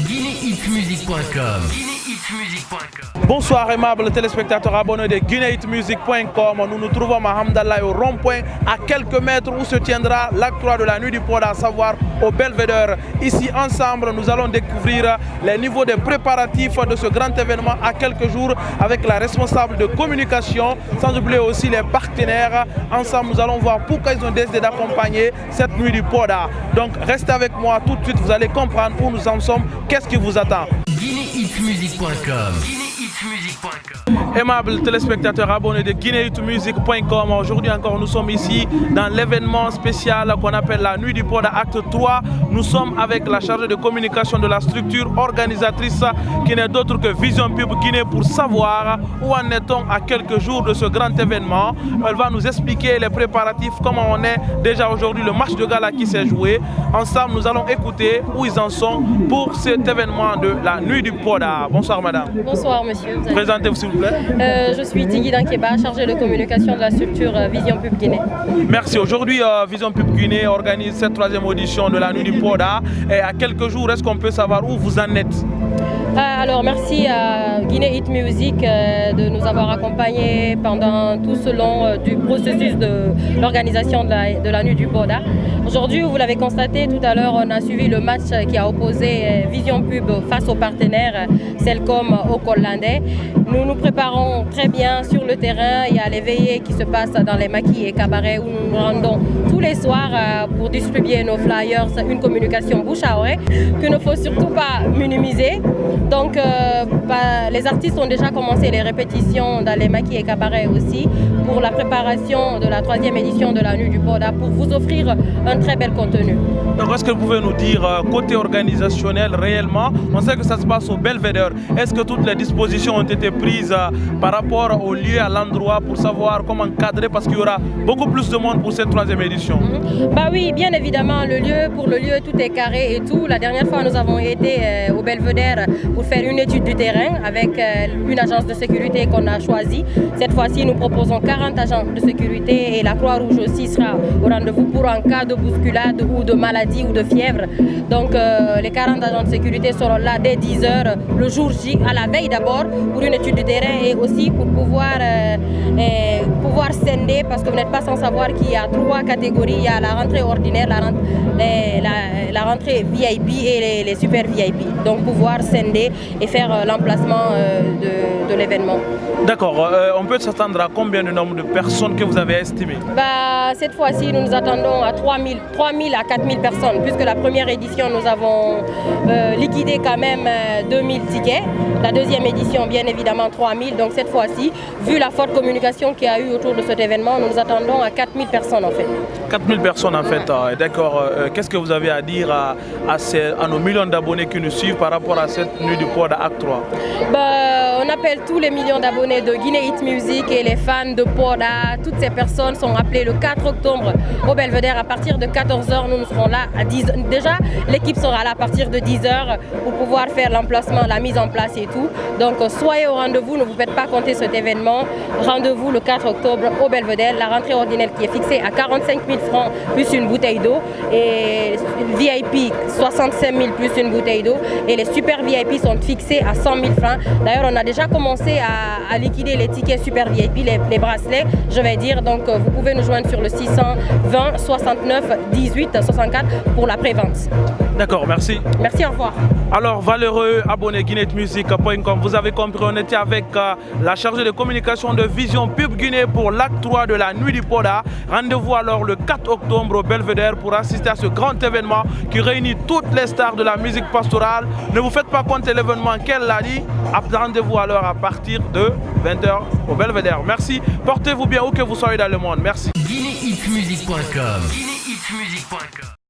guinéehitmusic.com. Bonsoir aimables téléspectateurs abonnés de guinéehitmusic.com. Nous nous trouvons à Hamdallah au rond-point à quelques mètres où se tiendra l'acte 3 de la nuit du Poda, à savoir au Belvédère. Ici ensemble nous allons découvrir les niveaux de préparatifs de ce grand événement à quelques jours avec la responsable de communication, sans oublier aussi les partenaires. Ensemble nous allons voir pourquoi ils ont décidé d'accompagner cette nuit du Poda. Donc restez avec moi tout de suite, vous allez comprendre où nous en sommes, qu'est-ce qui vous attend. guinéehitmusic.com. Aimables téléspectateurs abonnés de guinéehitmusic.com, aujourd'hui encore nous sommes ici dans l'événement spécial qu'on appelle la nuit du Poda acte 3. Nous sommes avec la chargée de communication de la structure organisatrice qui n'est d'autre que Vision Pub Guinée pour savoir où en est-on à quelques jours de ce grand événement. Elle va nous expliquer les préparatifs, comment on est déjà aujourd'hui, le match de gala qui s'est joué. Ensemble nous allons écouter où ils en sont pour cet événement de la nuit du Poda. Bonsoir madame. Bonsoir monsieur. Présentez-vous s'il vous plaît. Je suis Tigui Dankeba, chargée de communication de la structure Vision Pub Guinée. Merci. Aujourd'hui, Vision Pub Guinée organise cette troisième audition de la nuit du Poda. Et à quelques jours, est-ce qu'on peut savoir où vous en êtes? Alors merci à Guinée Hit Music de nous avoir accompagnés pendant tout ce long du processus de l'organisation de la nuit du Poda. Aujourd'hui, vous l'avez constaté tout à l'heure, on a suivi le match qui a opposé Vision Pub face aux partenaires Celcom au Hollandais. Nous nous préparons très bien sur le terrain. Il y a les veillées qui se passent dans les maquis et cabarets où nous nous rendons tous les soirs pour distribuer nos flyers, une communication bouche à oreille qu'il ne faut surtout pas minimiser. Donc les artistes ont déjà commencé les répétitions dans les maquis et cabarets aussi pour la préparation de la troisième édition de la nuit du Poda pour vous offrir un très bel contenu. Donc est-ce que vous pouvez nous dire côté organisationnel réellement, on sait que ça se passe au Belvédère, est-ce que toutes les dispositions ont été prises par rapport au lieu, à l'endroit pour savoir comment cadrer parce qu'il y aura beaucoup plus de monde pour cette troisième édition? Bah oui, bien évidemment, pour le lieu tout est carré et tout. La dernière fois nous avons été au Belvédère pour faire une étude du terrain avec une agence de sécurité qu'on a choisie. Cette fois-ci nous proposons 40 agents de sécurité et la Croix-Rouge aussi sera au rendez-vous pour un cas de bousculade ou de maladie ou de fièvre. Donc les 40 agents de sécurité seront là dès 10h le jour J, à la veille d'abord pour une étude du terrain et aussi pour pouvoir scinder parce que vous n'êtes pas sans savoir qu'il y a 3 catégories. Il y a la rentrée ordinaire, la rentrée VIP et les super VIP. Donc pouvoir scinder et faire l'emplacement de l'événement. D'accord, on peut s'attendre à combien de nombre de personnes que vous avez estimé? Cette fois-ci, nous nous attendons à 3000 à 4000 personnes, puisque la première édition, nous avons liquidé quand même 2000 tickets. La deuxième édition, bien évidemment, 3000. Donc cette fois-ci, vu la forte communication qu'il y a eu autour de cet événement, nous nous attendons à 4000 personnes en fait. 4000 personnes en fait, d'accord. Qu'est-ce que vous avez à dire à nos millions d'abonnés qui nous suivent par rapport à cette nuit du Poda acte 3? On appelle tous les millions d'abonnés de Guinée Hit Music et les fans de Poda. Toutes ces personnes sont appelées le 4 octobre au Belvédère à partir de 14h. Nous serons là à 10h. Déjà, l'équipe sera là à partir de 10h pour pouvoir faire l'emplacement, la mise en place et tout. Donc soyez au rendez-vous, ne vous faites pas compter cet événement. Rendez-vous le 4 octobre au Belvédère. La rentrée ordinaire qui est fixée à 45 000 francs plus une bouteille d'eau. Et VIP 65 000 plus une bouteille d'eau. Et les super VIP sont fixés à 100 000 francs. D'ailleurs, on a déjà commencé à liquider les tickets super VIP, les bracelets, je vais dire. Donc vous pouvez nous joindre sur le 620 69 18 64 pour la prévente. D'accord, merci. Merci, au revoir. Alors, valeureux abonnés guinéehitmusic.com, vous avez compris, on était avec la chargée de communication de Vision Pub Guinée pour l'acte 3 de la nuit du Poda. Rendez-vous alors le 4 octobre au Belvédère pour assister à ce grand événement qui réunit toutes les stars de la musique pastorale. Ne vous faites pas compter l'événement qu'elle l'a dit. Rendez-vous alors à partir de 20h au Belvédère. Merci, portez-vous bien où que vous soyez dans le monde. Merci. guinéehitmusic.com.